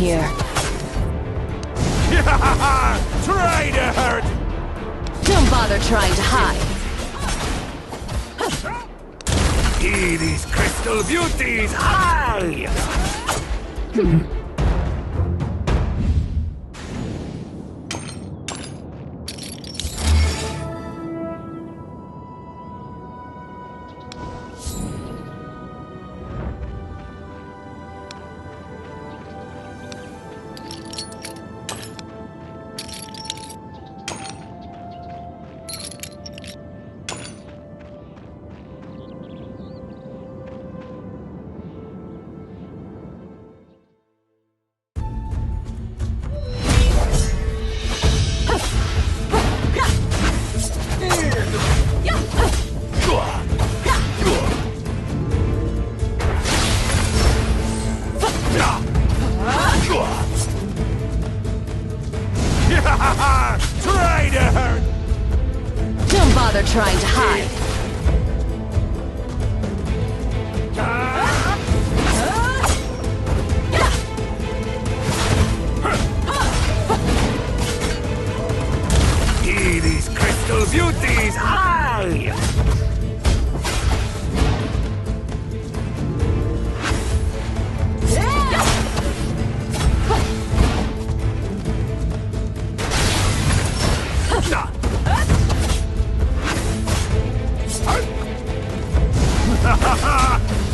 here. Try to hurt! Don't bother trying to hide. See these crystal beauties high! Try to hurt! Don't bother trying to hide. See these crystal beauties high!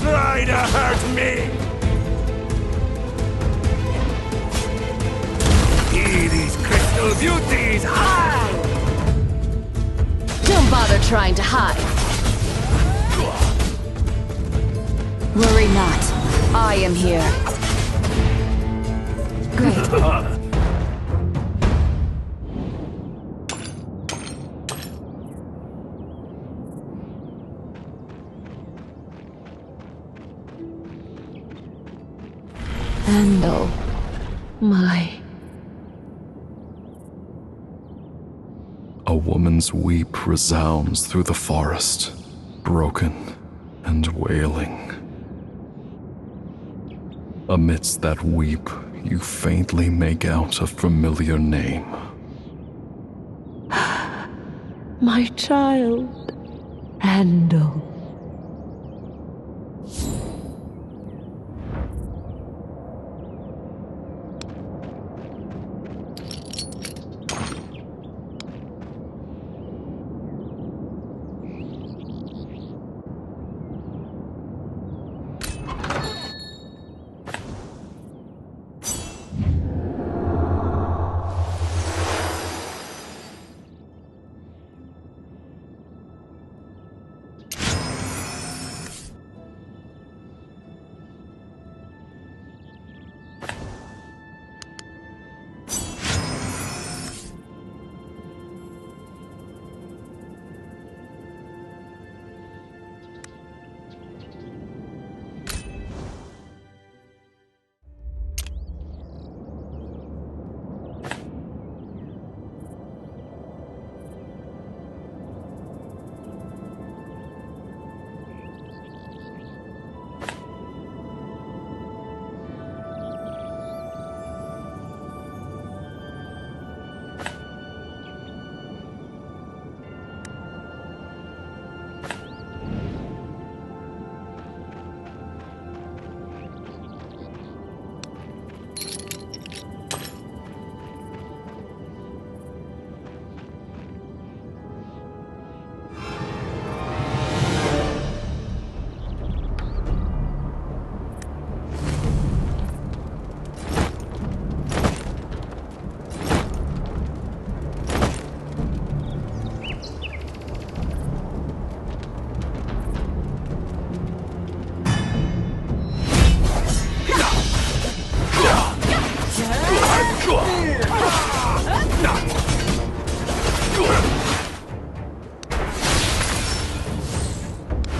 Try to hurt me! See these crystal beauties high! Don't bother trying to hide. Worry not. I am here. Great. Handle my... A woman's weep resounds through the forest, broken and wailing. Amidst that weep, you faintly make out a familiar name. My child, Handle.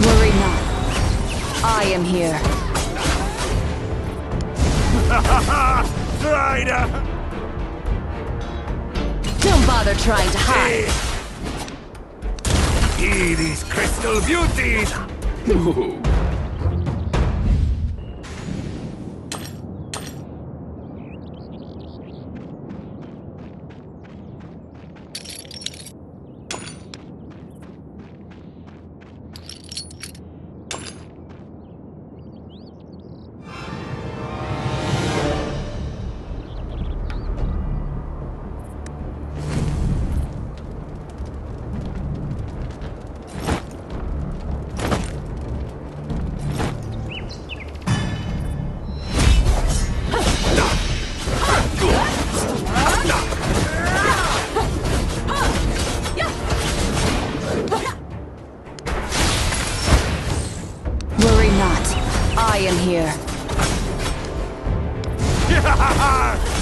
Worry not. I am here. Try to... Don't bother trying to hide. See these crystal beauties!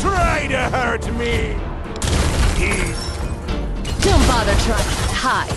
Try to hurt me! Don't bother trying to hide.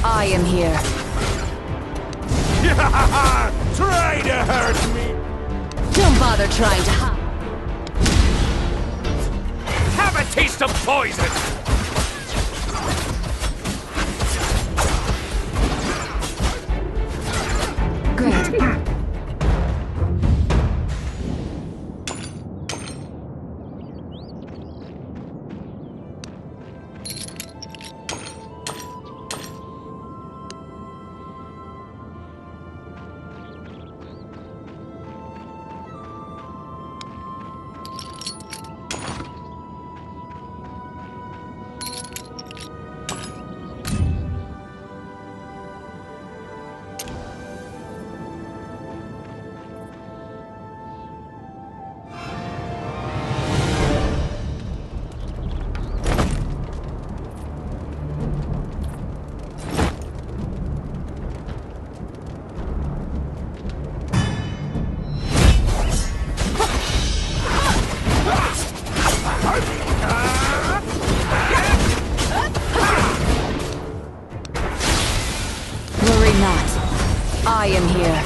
I am here. Try to hurt me! Don't bother trying to hide. Have a taste of poison! Great. I am here.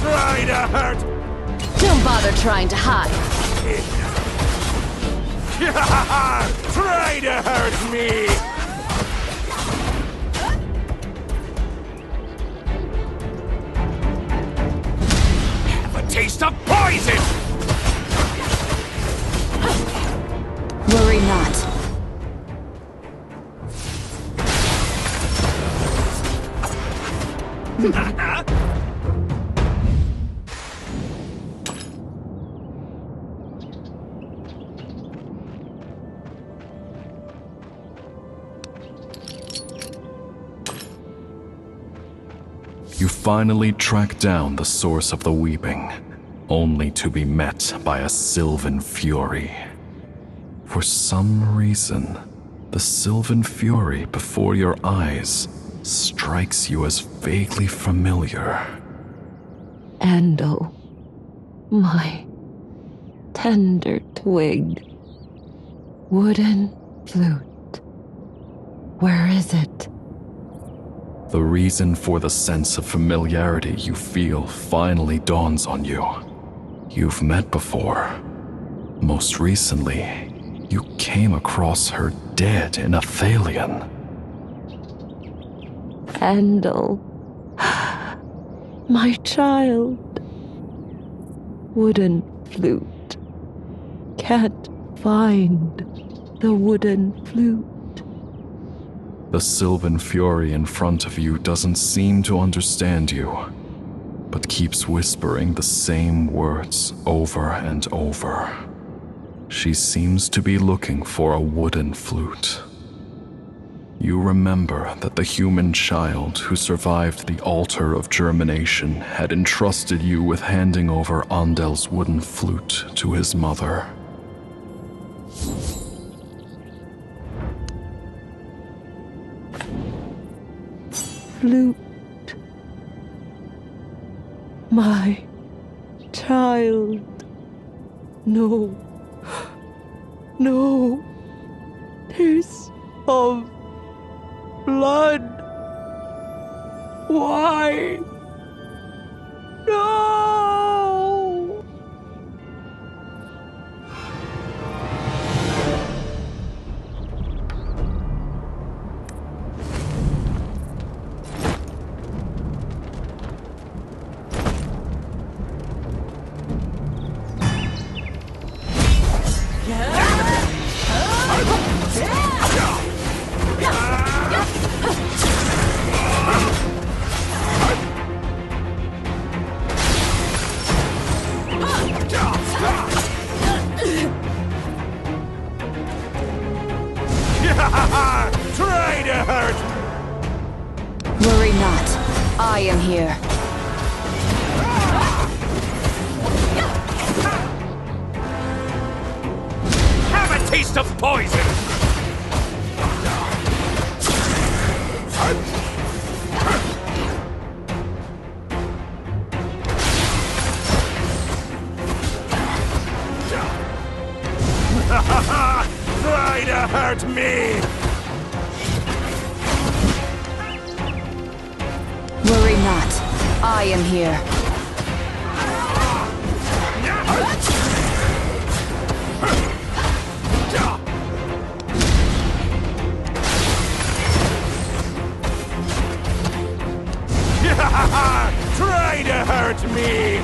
Try to hurt! Don't bother trying to hide. Try to hurt me! Have a taste of poison! Worry not. You finally track down the source of the weeping, only to be met by a sylvan fury. For some reason, the sylvan fury before your eyes strikes you as vaguely familiar. Andal, my tender twig, wooden flute, where is it? The reason for the sense of familiarity you feel finally dawns on you. You've met before. Most recently, you came across her dead in Athalion. Andal, my child, wooden flute, can't find the wooden flute. The sylvan fury in front of you doesn't seem to understand you, but keeps whispering the same words over and over. She seems to be looking for a wooden flute. You remember that the human child who survived the altar of germination had entrusted you with handing over Andel's wooden flute to his mother. Flute, my child, no, no, tears of blood, why, no! Try to hurt! Worry not. I am here. Have a taste of poison! Try to hurt me! Worry not. I am here. Try to hurt me!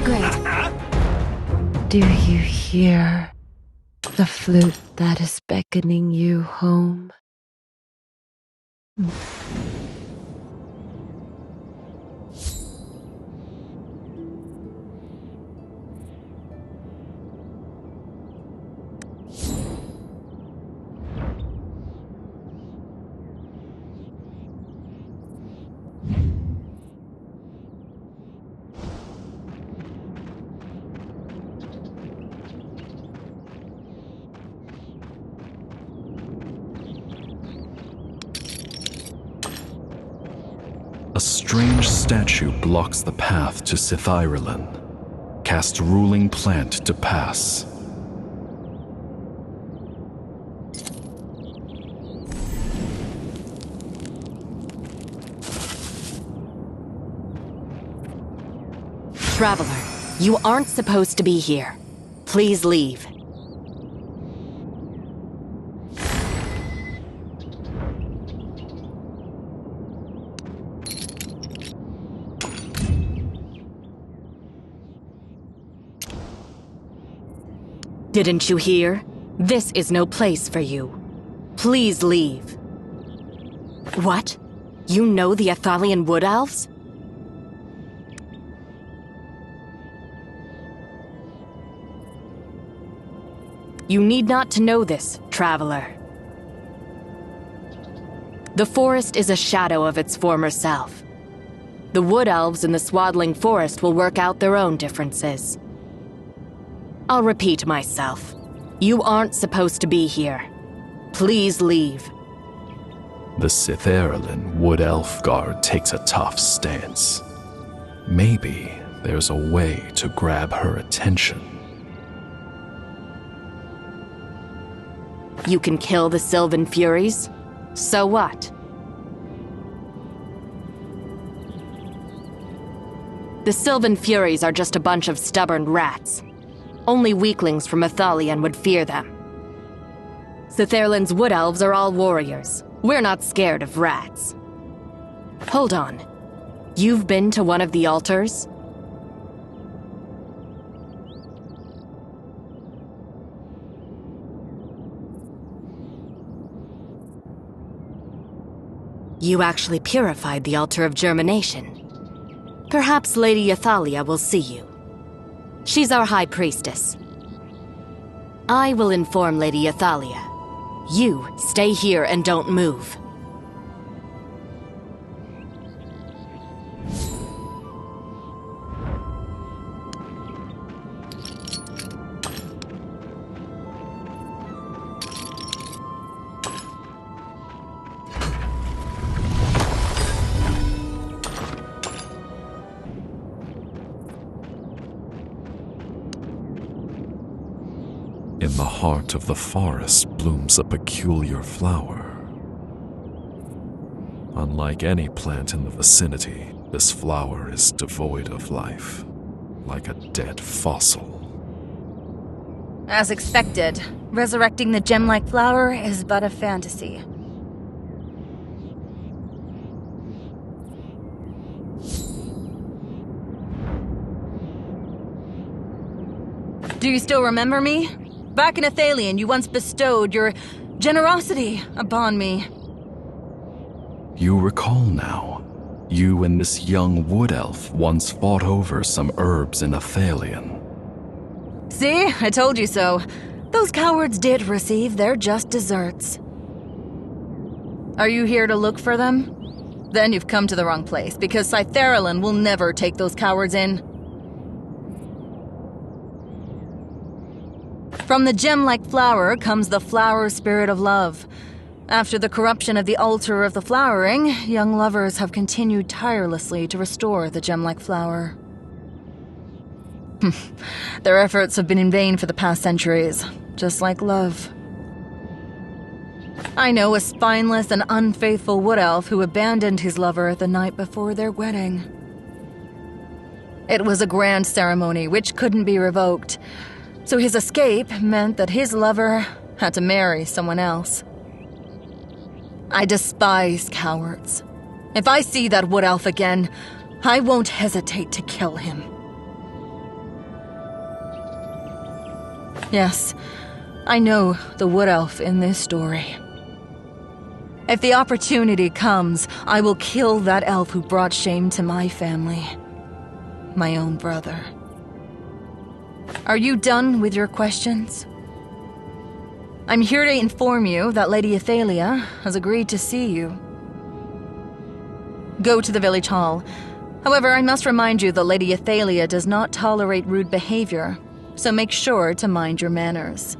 Great. Do you hear the flute that is beckoning you home? A strange statue blocks the path to Sithyrelin. Cast ruling plant to pass. Traveler, you aren't supposed to be here. Please leave. Didn't you hear? This is no place for you. Please leave. What? You know the Athalion Wood Elves? You need not to know this, traveler. The forest is a shadow of its former self. The Wood Elves in the Swaddling Forest will work out their own differences. I'll repeat myself. You aren't supposed to be here. Please leave. The Sitherlin Wood Elf Guard takes a tough stance. Maybe there's a way to grab her attention. You can kill the Sylvan Furies? So what? The Sylvan Furies are just a bunch of stubborn rats. Only weaklings from Athalion would fear them. Sitherlin's Wood Elves are all warriors. We're not scared of rats. Hold on. You've been to one of the altars? You actually purified the altar of germination. Perhaps Lady Athalia will see you. She's our High Priestess. I will inform Lady Athalia. You stay here and don't move. In the heart of the forest blooms a peculiar flower. Unlike any plant in the vicinity, this flower is devoid of life, like a dead fossil. As expected, resurrecting the gem-like flower is but a fantasy. Do you still remember me? Back in Athalion, you once bestowed your generosity upon me. You recall now. You and this young wood elf once fought over some herbs in Athalion. See? I told you so. Those cowards did receive their just desserts. Are you here to look for them? Then you've come to the wrong place, because Sitherlin will never take those cowards in. From the gem-like flower comes the flower spirit of love. After the corruption of the altar of the flowering, young lovers have continued tirelessly to restore the gem-like flower. Their efforts have been in vain for the past centuries, just like love. I know a spineless and unfaithful wood elf who abandoned his lover the night before their wedding. It was a grand ceremony which couldn't be revoked, so his escape meant that his lover had to marry someone else. I despise cowards. If I see that wood elf again, I won't hesitate to kill him. Yes, I know the wood elf in this story. If the opportunity comes, I will kill that elf who brought shame to my family. My own brother. Are you done with your questions? I'm here to inform you that Lady Athalia has agreed to see you. Go to the village hall. However, I must remind you that Lady Athalia does not tolerate rude behavior, so make sure to mind your manners.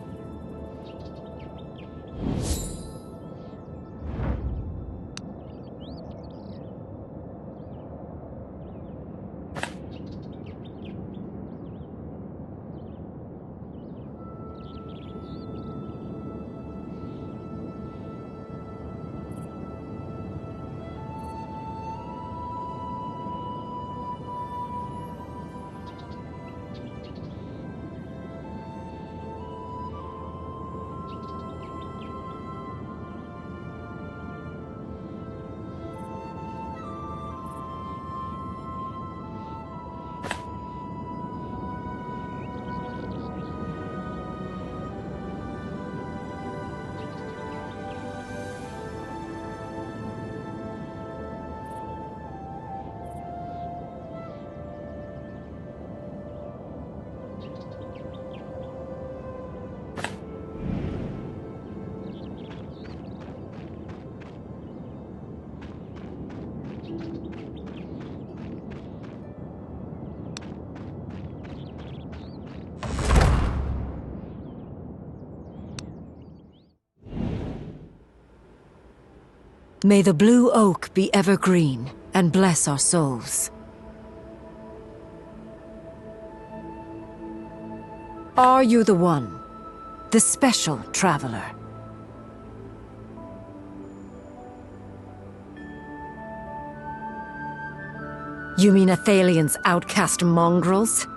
May the blue oak be evergreen and bless our souls. Are you the one? The special traveler? You mean Athalian's outcast mongrels?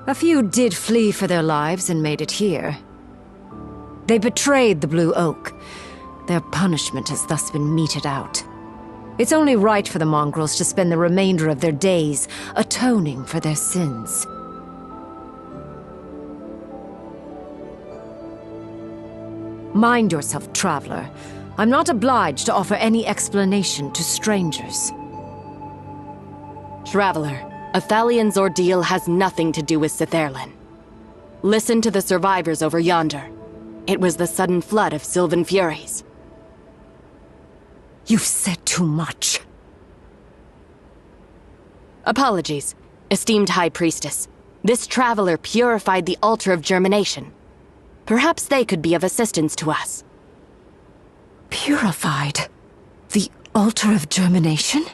A few did flee for their lives and made it here. They betrayed the Blue Oak. Their punishment has thus been meted out. It's only right for the mongrels to spend the remainder of their days atoning for their sins. Mind yourself, traveler. I'm not obliged to offer any explanation to strangers. Traveler, Athalian's ordeal has nothing to do with Sithairlin. Listen to the survivors over yonder. It was the sudden flood of Sylvan Furies. You've said too much. Apologies, esteemed High Priestess. This traveler purified the altar of germination. Perhaps they could be of assistance to us. Purified? The altar of germination?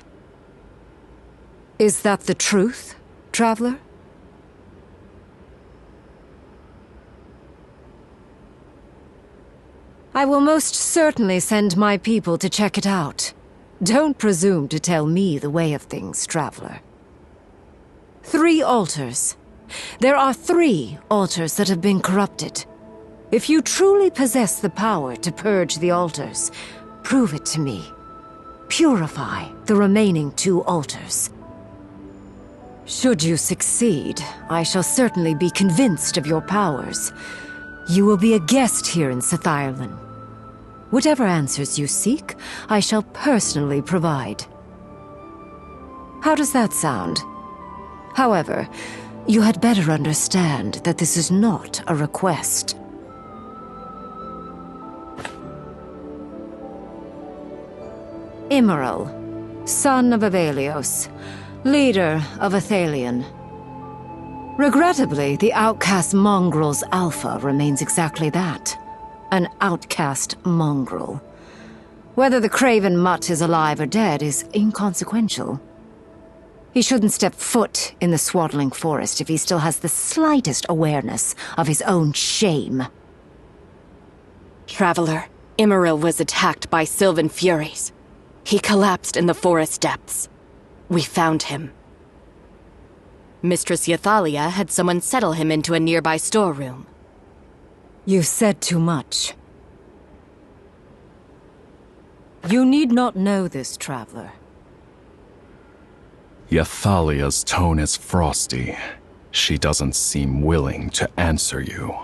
Is that the truth, traveler? I will most certainly send my people to check it out. Don't presume to tell me the way of things, traveler. 3 altars. There are 3 altars that have been corrupted. If you truly possess the power to purge the altars, prove it to me. Purify the remaining 2 altars. Should you succeed, I shall certainly be convinced of your powers. You will be a guest here in Sithairlin. Whatever answers you seek, I shall personally provide. How does that sound? However, you had better understand that this is not a request. Immeral, son of Avelios, leader of Athalian. Regrettably, the outcast mongrel's alpha remains exactly that. An outcast mongrel. Whether the craven mutt is alive or dead is inconsequential. He shouldn't step foot in the swaddling forest if he still has the slightest awareness of his own shame. Traveler, Immeril was attacked by Sylvan Furies. He collapsed in the forest depths. We found him. Mistress Yathalia had someone settle him into a nearby storeroom. You've said too much. You need not know this, traveler. Yathalia's tone is frosty. She doesn't seem willing to answer you.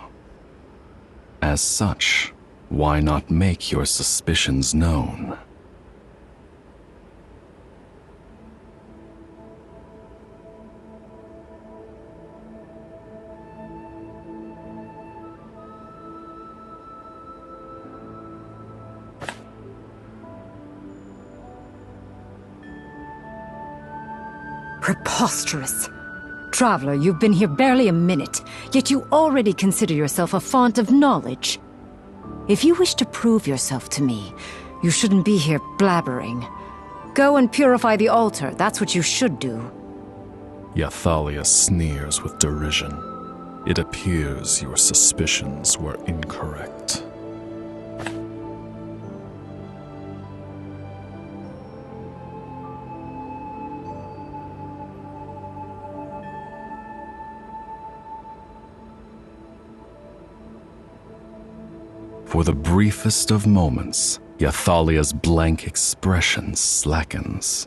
As such, why not make your suspicions known? Preposterous. Traveler, you've been here barely a minute, yet you already consider yourself a font of knowledge. If you wish to prove yourself to me, you shouldn't be here blabbering. Go and purify the altar, that's what you should do. Yathalia sneers with derision. It appears your suspicions were incorrect. For the briefest of moments, Yathalia's blank expression slackens,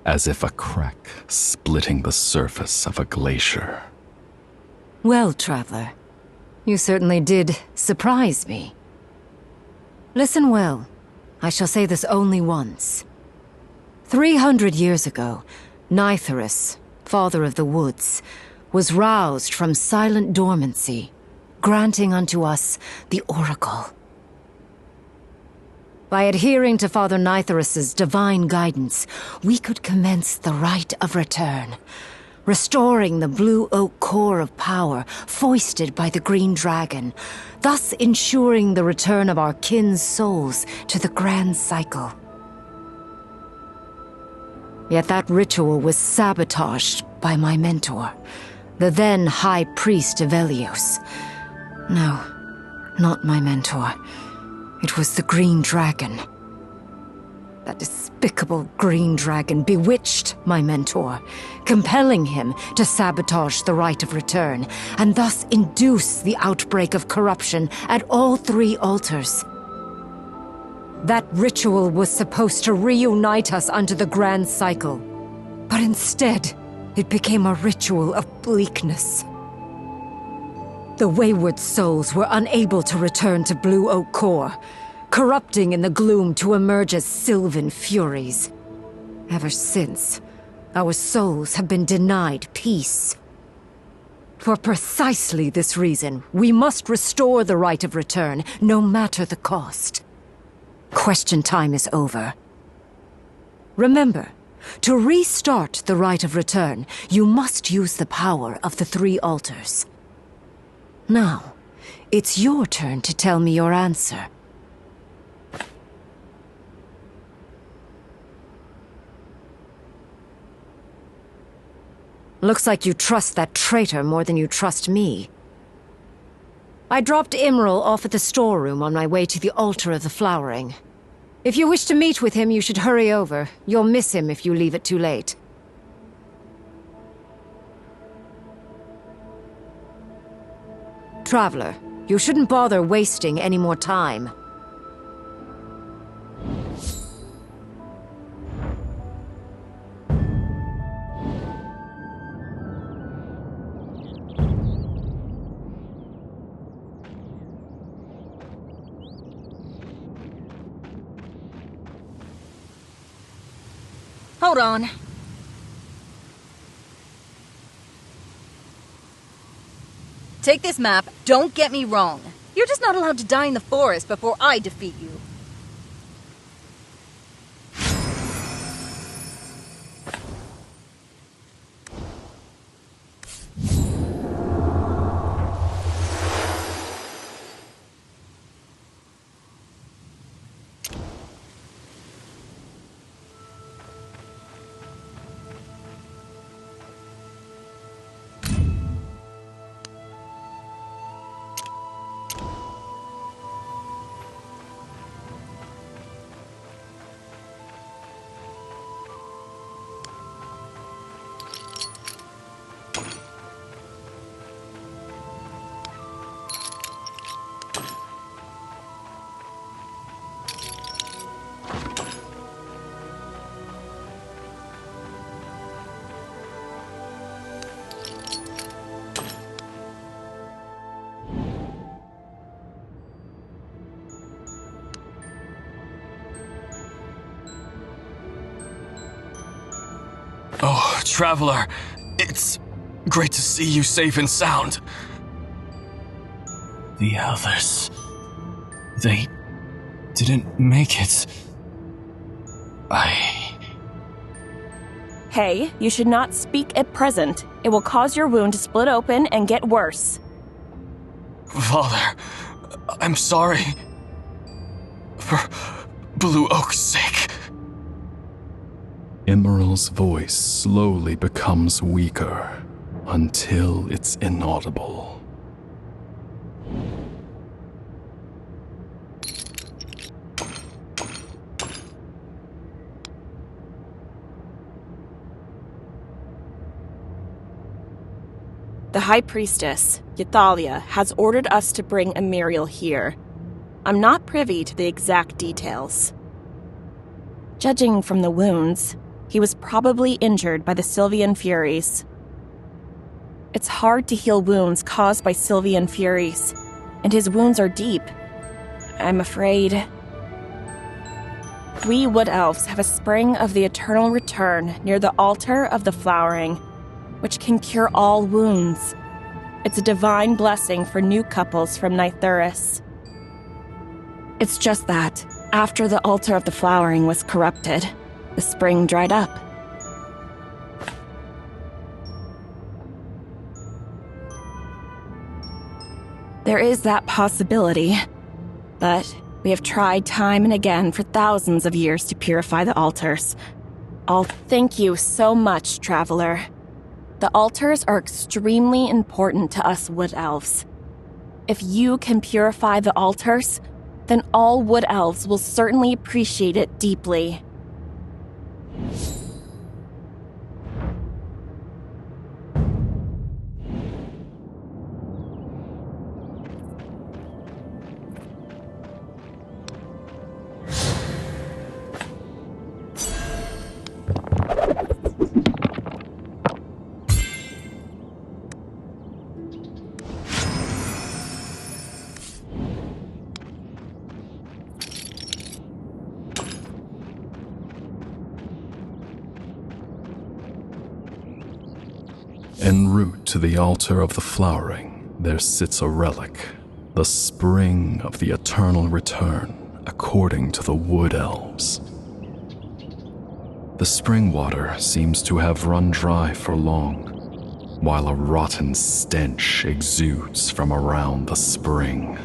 as if a crack splitting the surface of a glacier. Well, traveler, you certainly did surprise me. Listen well. I shall say this only once. 300 years ago, Nitharus, father of the woods, was roused from silent dormancy, granting unto us the Oracle. By adhering to Father Nitharus's divine guidance, we could commence the rite of return, restoring the blue oak core of power foisted by the green dragon, thus ensuring the return of our kin's souls to the grand cycle. Yet that ritual was sabotaged by my mentor, the then High Priest of Elios. No, not my mentor. It was the Green Dragon. That despicable Green Dragon bewitched my mentor, compelling him to sabotage the Rite of Return, and thus induce the outbreak of corruption at all 3 altars. That ritual was supposed to reunite us under the Grand Cycle, but instead, it became a ritual of bleakness. The wayward souls were unable to return to Blue Oak Core, corrupting in the gloom to emerge as Sylvan Furies. Ever since, our souls have been denied peace. For precisely this reason, we must restore the Rite of Return, no matter the cost. Question time is over. Remember, to restart the Rite of Return, you must use the power of the 3 altars. Now, it's your turn to tell me your answer. Looks like you trust that traitor more than you trust me. I dropped Imral off at the storeroom on my way to the Altar of the Flowering. If you wish to meet with him, you should hurry over. You'll miss him if you leave it too late. Traveler, you shouldn't bother wasting any more time. Hold on. Take this map. Don't get me wrong. You're just not allowed to die in the forest before I defeat you. Oh, Traveler, it's great to see you safe and sound. The others... they didn't make it. Hey, you should not speak at present. It will cause your wound to split open and get worse. Father, I'm sorry. For Blue Oak's sake. Imral's voice slowly becomes weaker until it's inaudible. The High Priestess, Ythalia, has ordered us to bring Emiriel here. I'm not privy to the exact details. Judging from the wounds, he was probably injured by the Sylvan Furies. It's hard to heal wounds caused by Sylvan Furies, and his wounds are deep. I'm afraid... We Wood Elves have a spring of the eternal return near the Altar of the Flowering, which can cure all wounds. It's a divine blessing for new couples from Nythuris. It's just that, after the Altar of the Flowering was corrupted, the spring dried up. There is that possibility, but we have tried time and again for thousands of years to purify the altars. Oh, thank you so much, Traveler. The altars are extremely important to us Wood Elves. If you can purify the altars, then all Wood Elves will certainly appreciate it deeply. En route to the altar of the flowering, there sits a relic, the spring of the eternal return, according to the Wood Elves. The spring water seems to have run dry for long, while a rotten stench exudes from around the spring.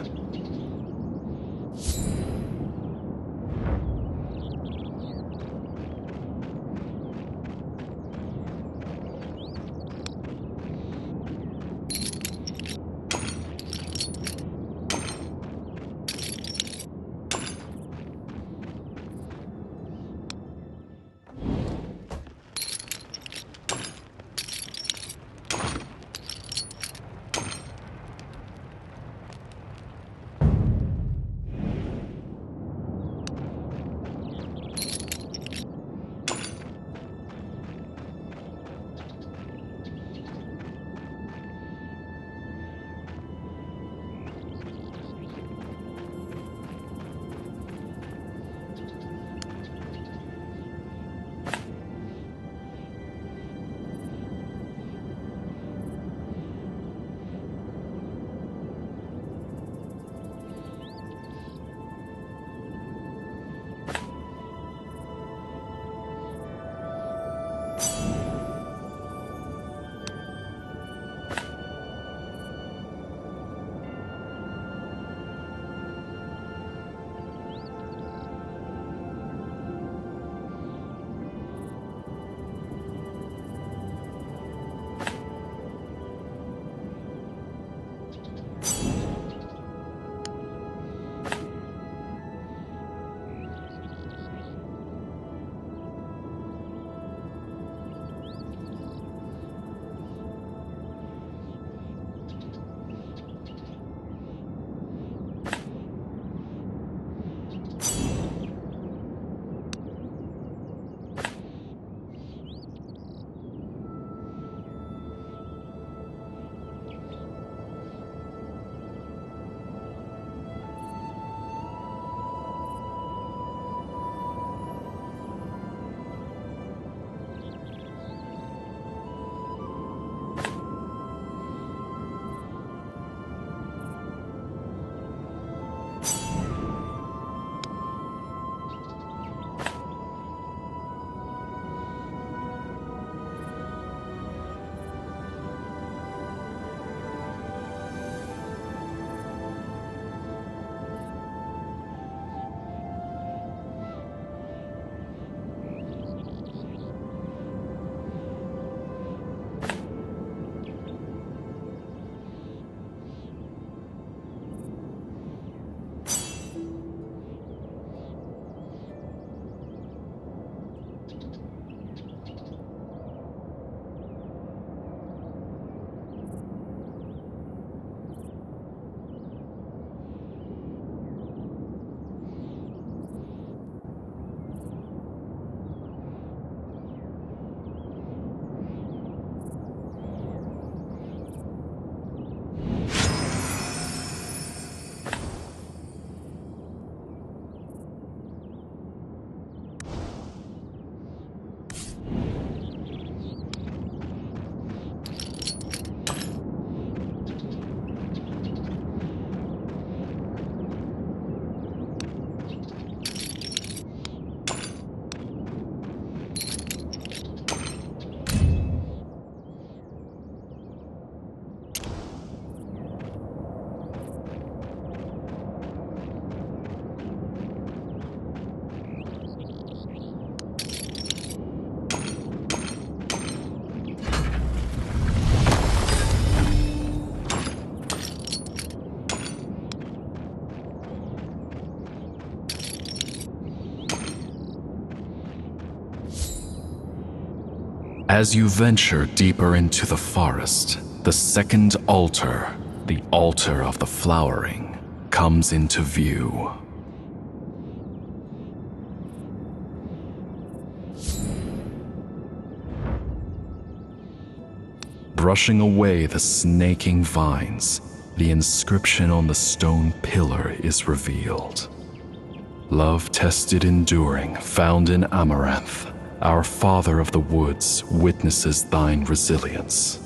As you venture deeper into the forest, the second altar, the altar of the flowering, comes into view. Brushing away the snaking vines, the inscription on the stone pillar is revealed. Love-tested enduring, found in Amaranth, our father of the woods witnesses thine resilience.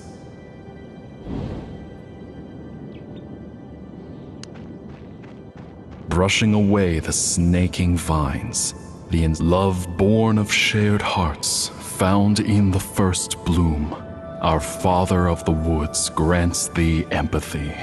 Brushing away the snaking vines, the love born of shared hearts, found in the first bloom, our father of the woods grants thee empathy.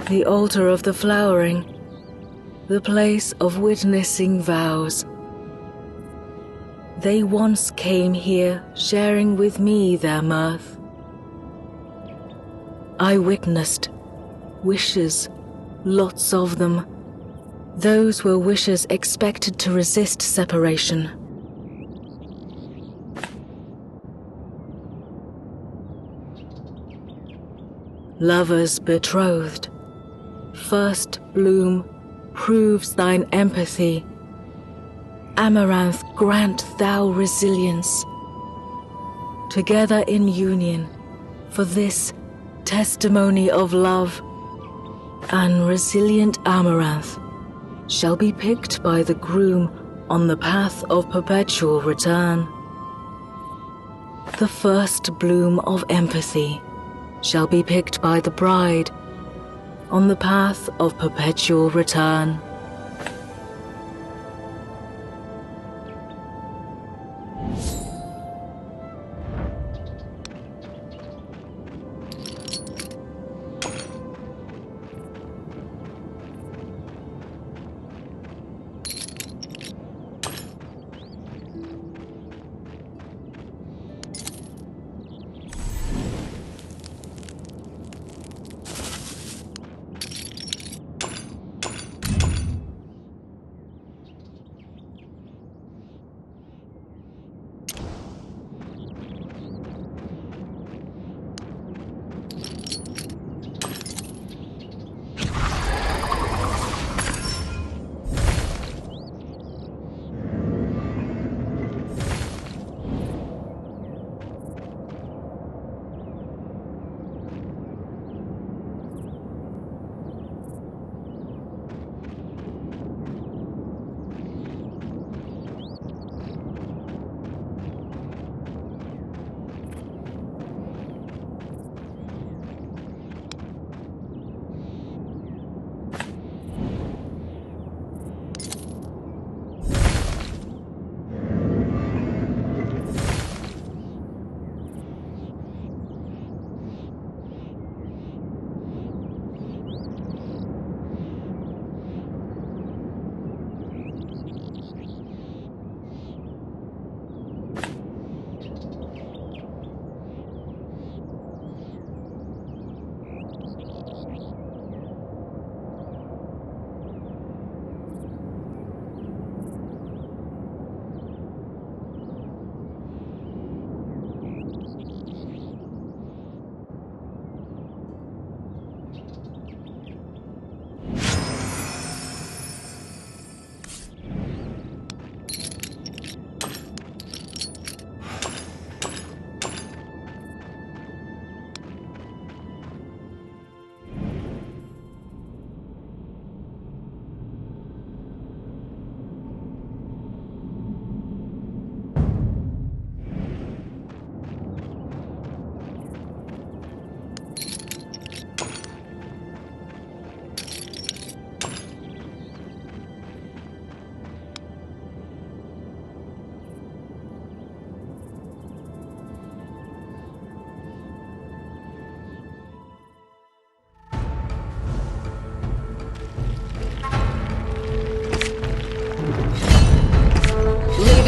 The altar of the flowering, the place of witnessing vows. They once came here, sharing with me their mirth. I witnessed wishes, lots of them. Those were wishes expected to resist separation. Lovers betrothed. First bloom proves thine empathy. Amaranth, grant thou resilience. Together in union, for this testimony of love, and resilient Amaranth shall be picked by the groom on the path of perpetual return. The first bloom of empathy shall be picked by the bride on the path of perpetual return.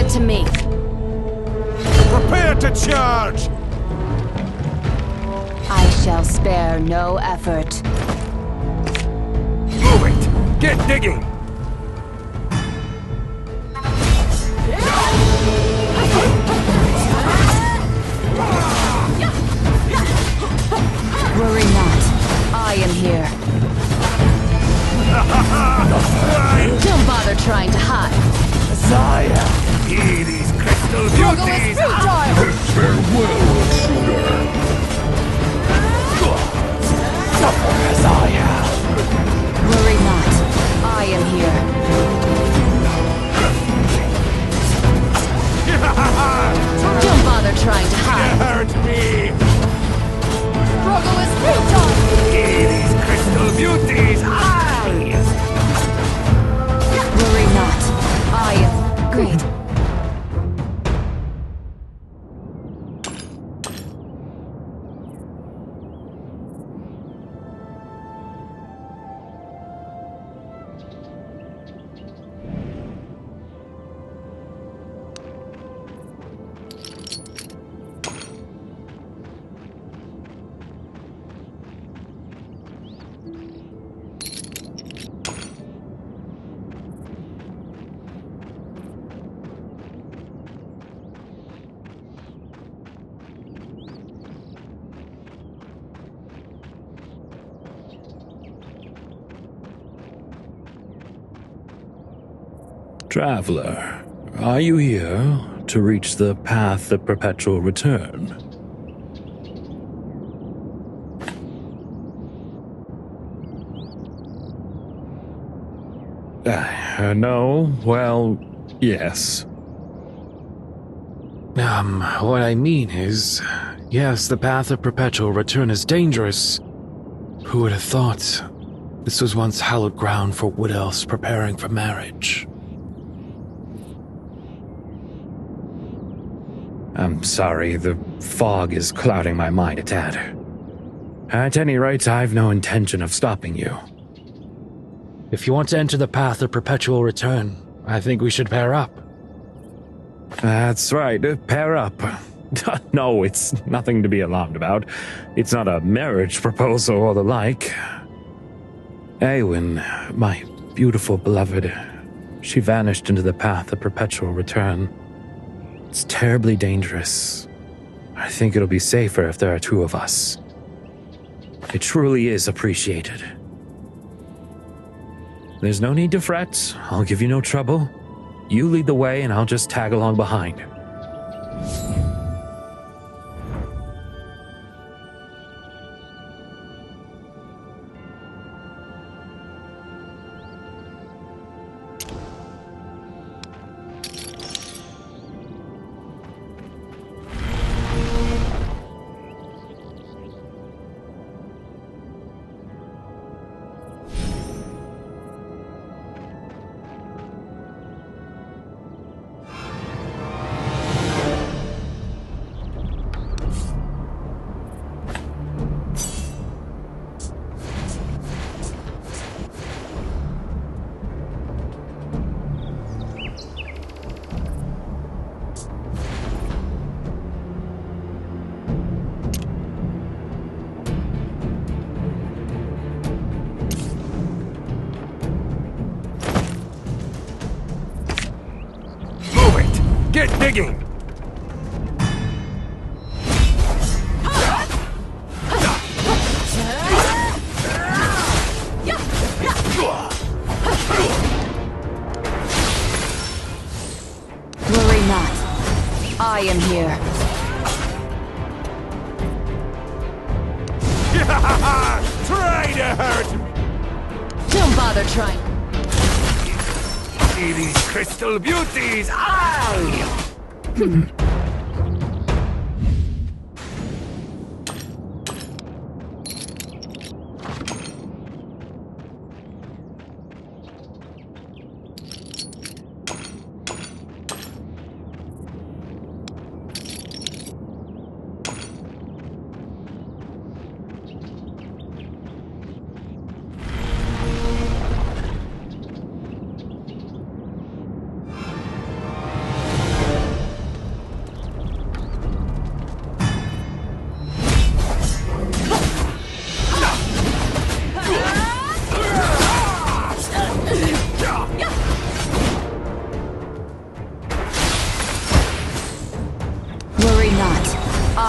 To me. Prepare to charge! shall spare no effort. Move it! Get digging! Worry not. I am here. Don't bother trying to hide. Messiah! Hear these crystal beauties! Farewell, intruder. Suffer as I have! Worry not. I am here. Don't bother trying to hide. Hurt me! Struggle is futile! Hear these crystal beauties! Eyes! Worry not. I am great. Traveler, are you here to reach the path of perpetual return? No, well, yes. What I mean is, yes, the path of perpetual return is dangerous. Who would have thought? This was once hallowed ground for wood elves preparing for marriage. I'm sorry, the fog is clouding my mind a tad. At any rate, I've no intention of stopping you. If you want to enter the path of perpetual return, I think we should pair up. That's right, pair up. No, it's nothing to be alarmed about. It's not a marriage proposal or the like. Eowyn, my beautiful beloved, she vanished into the path of perpetual return. It's terribly dangerous. I think it'll be safer if there are two of us. It truly is appreciated. There's no need to fret. I'll give you no trouble. You lead the way and I'll just tag along behind. Get digging! Worry not. I am here. Try to hurt me! Don't bother trying. See these crystal beauties! Aye!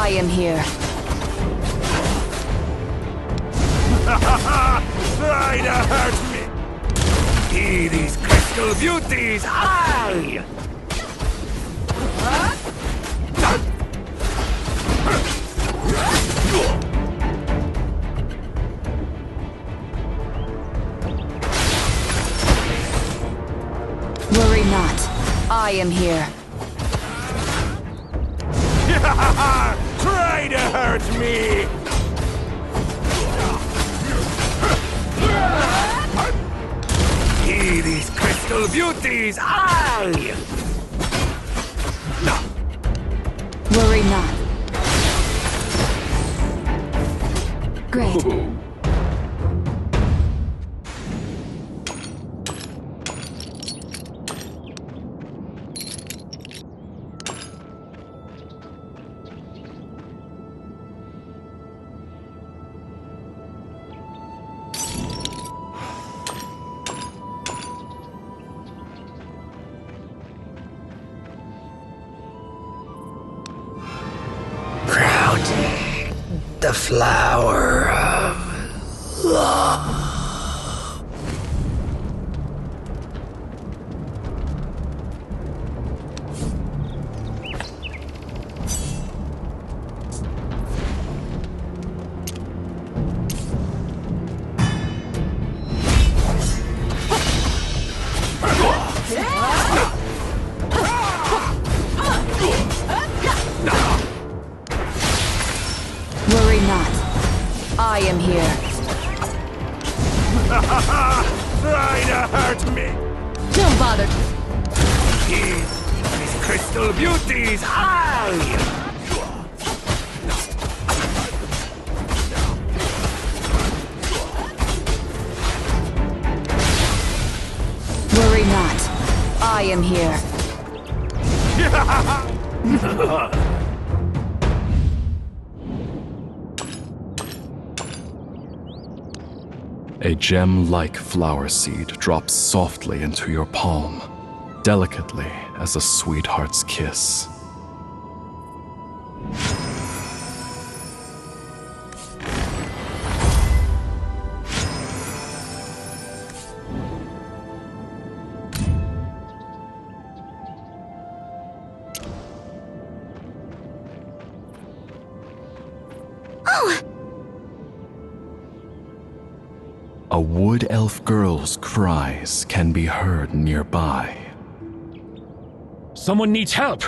I am here. Try to hurt me! See these crystal beauties! High! Worry not. I am here. Try to hurt me! See these crystal beauties! High! Worry not. Great. The flower of love. Worry not. I am here. Try to hurt me! Don't bother. These crystal beauties! High! Worry not. I am here. A gem-like flower seed drops softly into your palm, delicately as a sweetheart's kiss. A wood elf girl's cries can be heard nearby. Someone needs help!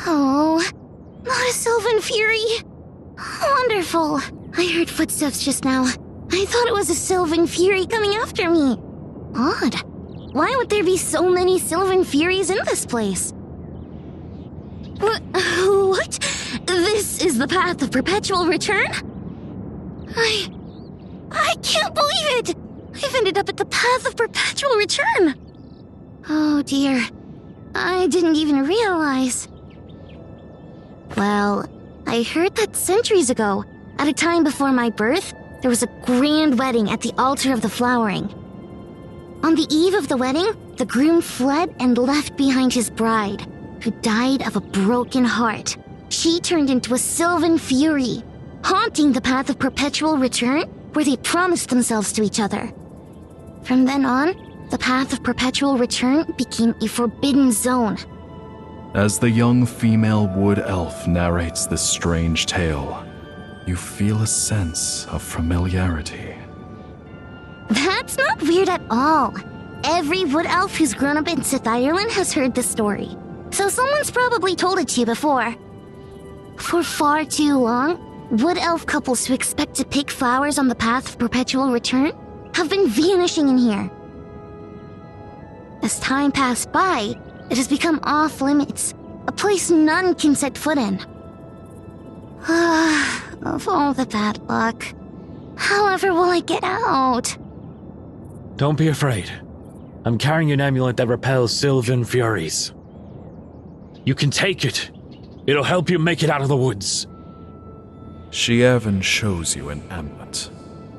Oh, not a Sylvan Fury. Wonderful. I heard footsteps just now. I thought it was a Sylvan Fury coming after me. Odd. Why would there be so many Sylvan Furies in this place? What? This is the path of perpetual return? I can't believe it! I've ended up at the path of perpetual return! Oh dear. I didn't even realize. Well, I heard that centuries ago, at a time before my birth, there was a grand wedding at the altar of the flowering. On the eve of the wedding, the groom fled and left behind his bride, who died of a broken heart. She turned into a Sylvan Fury, haunting the path of perpetual return where they promised themselves to each other. From then on, the path of perpetual return became a forbidden zone. As the young female wood elf narrates this strange tale, you feel a sense of familiarity. That's not weird at all. Every wood elf who's grown up in Sith Ireland has heard this story, so someone's probably told it to you before. For far too long, wood elf couples who expect to pick flowers on the path of perpetual return have been vanishing in here. As time passed by, it has become off limits, a place none can set foot in. Of all the bad luck, however will I get out? Don't be afraid. I'm carrying an amulet that repels Sylvan Furies. You can take it. It'll help you make it out of the woods. Shievan shows you an amulet.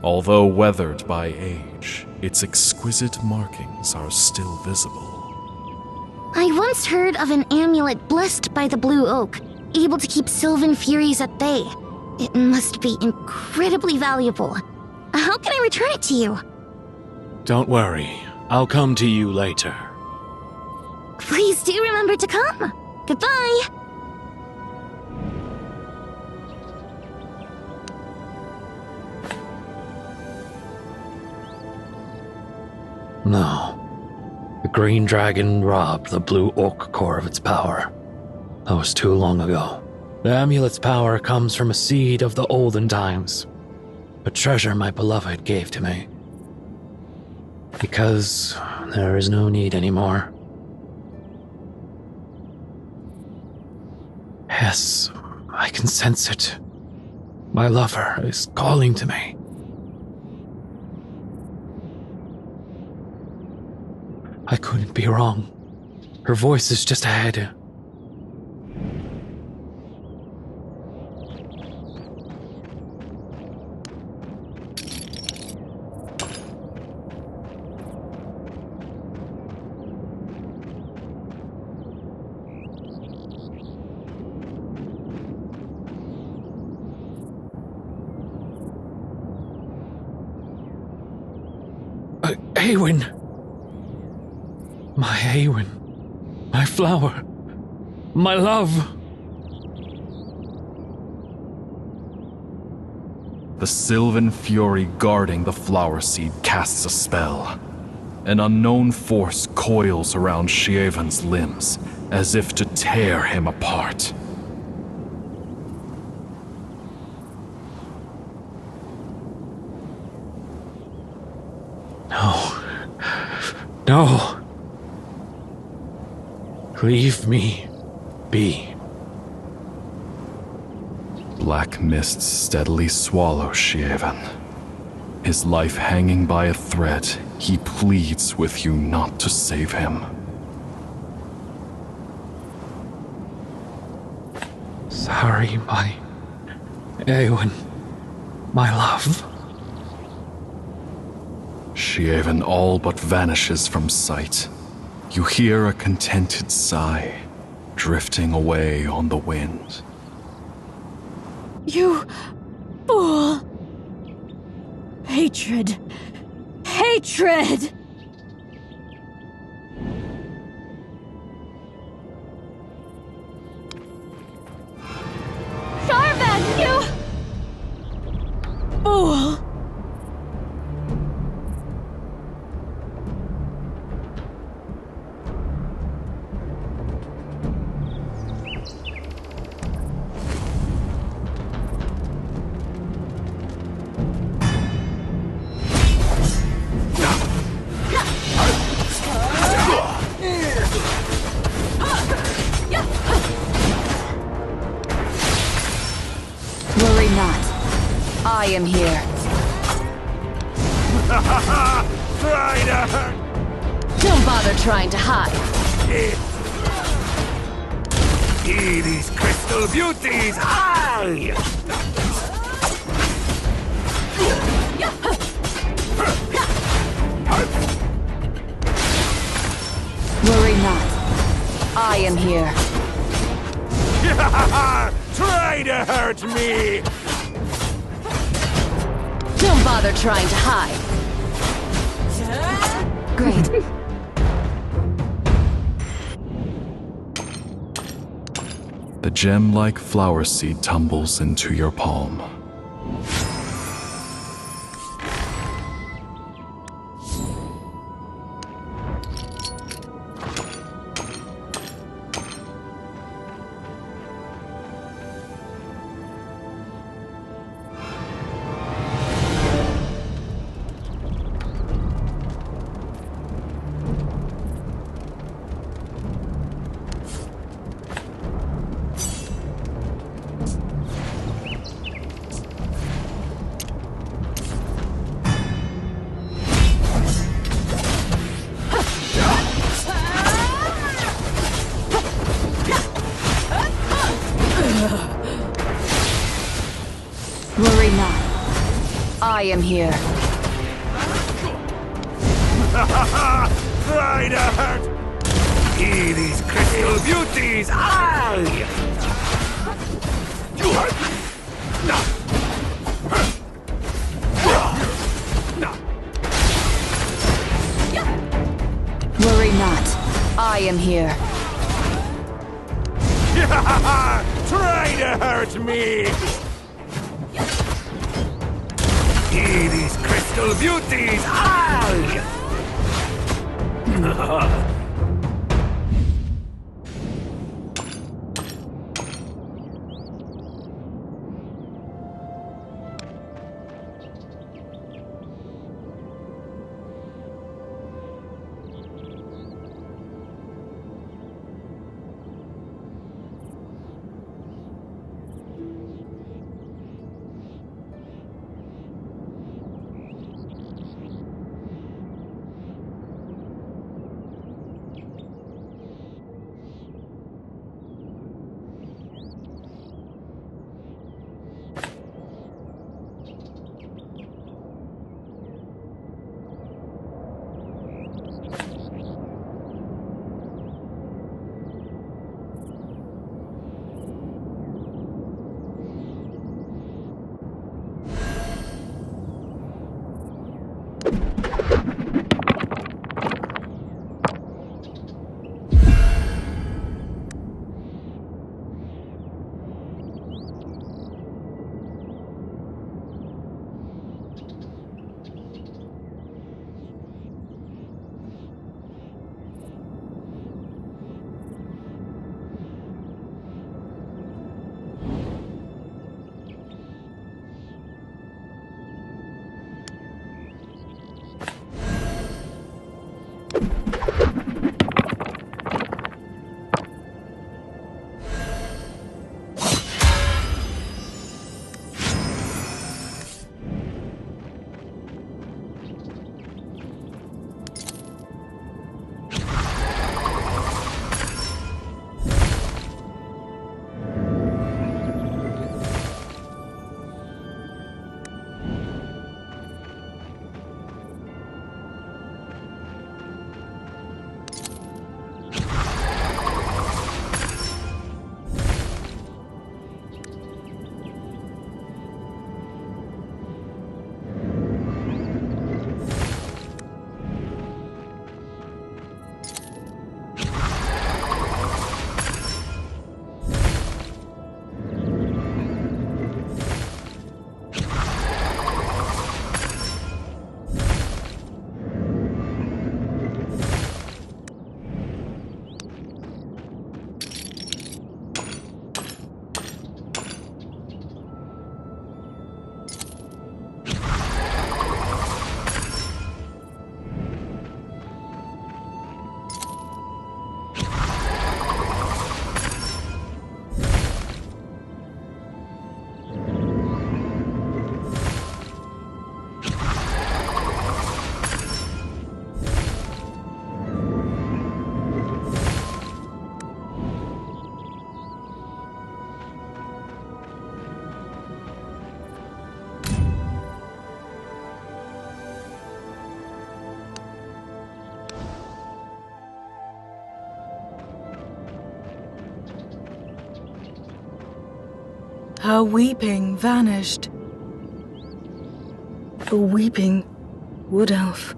Although weathered by age, its exquisite markings are still visible. I once heard of an amulet blessed by the blue oak, able to keep sylvan furies at bay. It must be incredibly valuable. How can I return it to you? Don't worry, I'll come to you later. Please do remember to come. Goodbye. No. The green dragon robbed the blue oak core of its power. That was too long ago. The amulet's power comes from a seed of the olden times. A treasure my beloved gave to me. Because there is no need anymore. Yes, I can sense it. My lover is calling to me. I couldn't be wrong. Her voice is just ahead. Awen! My Awen. My flower. My love. The Sylvan Fury guarding the flower seed casts a spell. An unknown force coils around Shievan's limbs, as if to tear him apart. No. Leave me be. Black mists steadily swallow Shievan. His life hanging by a thread, he pleads with you not to save him. Sorry, my Awen. My love. Shievan all but vanishes from sight. You hear a contented sigh, drifting away on the wind. You fool! Hatred! Hatred! Sharvan, you fool! Worry not. I am here. Try to hurt Don't bother trying to hide. it. See these crystal beauties. Aye! Worry not. I am here. Try to hurt me. Don't bother trying to hide. Great. The gem-like flower seed tumbles into your palm. I am here. Try to hurt me, these crystal beauties! Worry not. I am here. Try to hurt me! See these crystal beauties! Her weeping vanished. A weeping wood elf.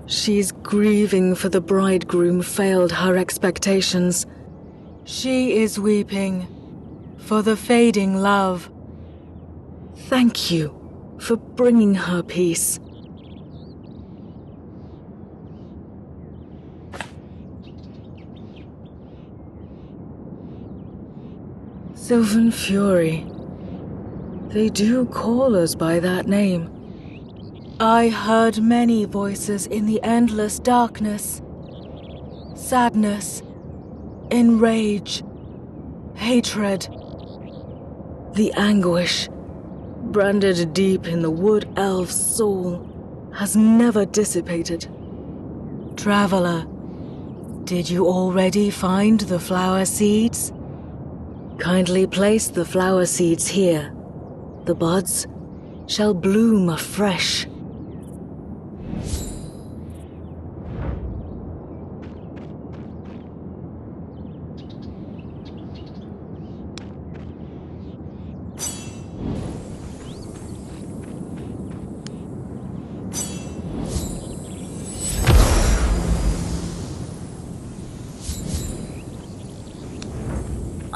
She's grieving for the bridegroom failed her expectations. She is weeping for the fading love. Thank you for bringing her peace. Sylvan Fury. They do call us by that name. I heard many voices in the endless darkness. Sadness, enrage, hatred. The anguish, branded deep in the wood elf's soul, has never dissipated. Traveler, did you already find the flower seeds? Kindly place the flower seeds here. The buds shall bloom afresh.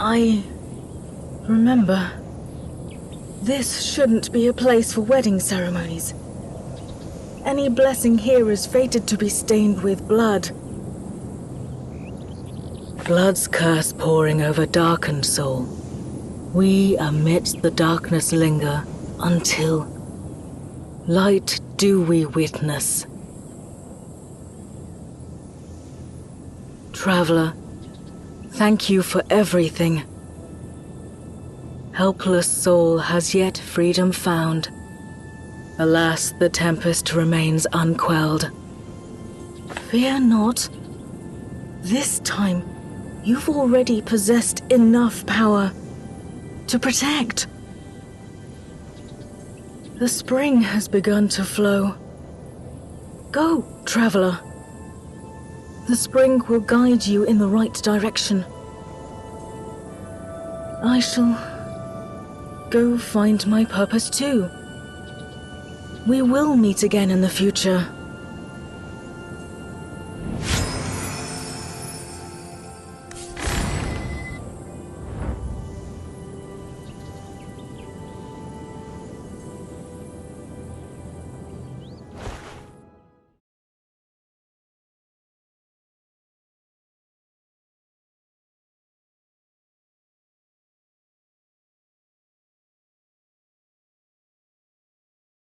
I remember. This shouldn't be a place for wedding ceremonies. Any blessing here is fated to be stained with blood. Blood's curse pouring over darkened soul. We amidst the darkness linger until light do we witness. Traveler, thank you for everything. Helpless soul has yet freedom found. Alas, the tempest remains unquelled. Fear not. This time, you've already possessed enough power to protect. The spring has begun to flow. Go, traveler. The spring will guide you in the right direction. I shall go find my purpose too. We will meet again in the future.